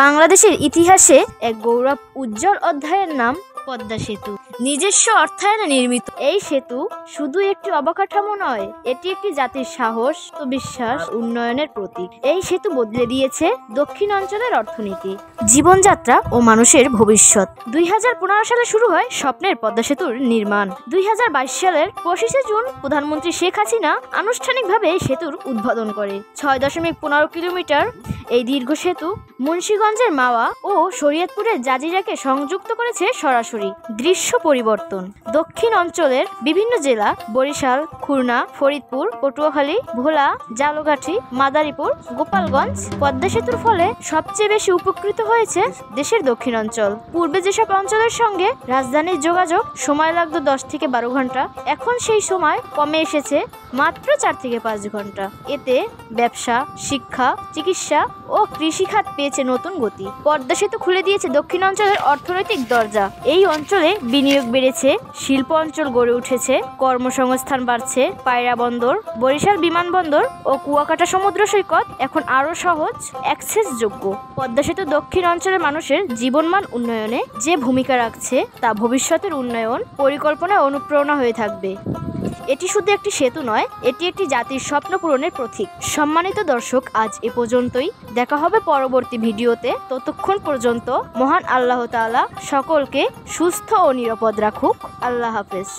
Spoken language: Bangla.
বাংলাদেশের ইতিহাসে এক গৌরব উজ্জ্বল অধ্যায়ের নাম পদ্মা সেতু। নিজস্ব অর্থায়নে নির্মিত এই সেতু শুধু একটি অবকাঠামো নয়, এটি একটি জাতির সাহস ও বিশ্বাস উন্নয়নের প্রতীক। এই সেতু বদলে দিয়েছে দক্ষিণ অঞ্চলের অর্থনীতি, জীবনযাত্রা ও মানুষের ভবিষ্যৎ। 2015 সালে শুরু হয় স্বপ্নের পদ্মা সেতুর নির্মাণ। 2022 সালের 25শে জুন প্রধানমন্ত্রী শেখ হাসিনা আনুষ্ঠানিকভাবে সেতুর উদ্বোধন করে। 6.15 কিলোমিটার এই দীর্ঘ সেতু মুন্সিগঞ্জের মাওয়া ও শরীয়তপুরের জাজিরাকে সংযুক্ত করেছে সরাসরি। দৃশ্য পরিবর্তন: দক্ষিণ অঞ্চলের বিভিন্ন জেলা বরিশাল, খুলনা, ফরিদপুর, পটুয়াখালী, ভোলা, ঝালকাঠি, মাদারীপুর, গোপালগঞ্জ। পদ্মা সেতুর ফলে সবচেয়ে বেশি উপকৃত হয়েছে দেশের দক্ষিণ অঞ্চল। পূর্বে যেসব অঞ্চলের সঙ্গে রাজধানীর যোগাযোগ সময় লাগতো 10 থেকে 12 ঘন্টা, এখন সেই সময় কমে এসেছে মাত্র 4 থেকে 5 ঘন্টা। এতে ব্যবসা, শিক্ষা, চিকিৎসা ও কৃষিখাত পেয়েছে নতুন গতি। পদ্মা সেতু খুলে দিয়েছে দক্ষিণ অঞ্চলের অর্থনৈতিক দরজা। এই অঞ্চলে বিনিয়োগ বেড়েছে, শিল্প অঞ্চল গড়ে উঠেছে, কর্মসংস্থান বাড়ছে। পায়রা বন্দর, বরিশাল বিমানবন্দর ও কুয়াকাটা সমুদ্র সৈকত এখন আরো সহজ অ্যাক্সেসযোগ্য। পদ্মা সেতু দক্ষিণ অঞ্চলের মানুষের জীবনমান উন্নয়নে যে ভূমিকা রাখছে তা ভবিষ্যতের উন্নয়ন পরিকল্পনায় অনুপ্রেরণা হয়ে থাকবে। এটি শুধু একটি সেতু নয়, এটি একটি জাতির স্বপ্ন পূরণের প্রতীক। সম্মানিত দর্শক, আজ এ পর্যন্তই। দেখা হবে পরবর্তী ভিডিওতে। ততক্ষণ পর্যন্ত মহান আল্লাহ তাআলা সকলকে সুস্থ ও নিরাপদ রাখুক। আল্লাহ হাফেজ।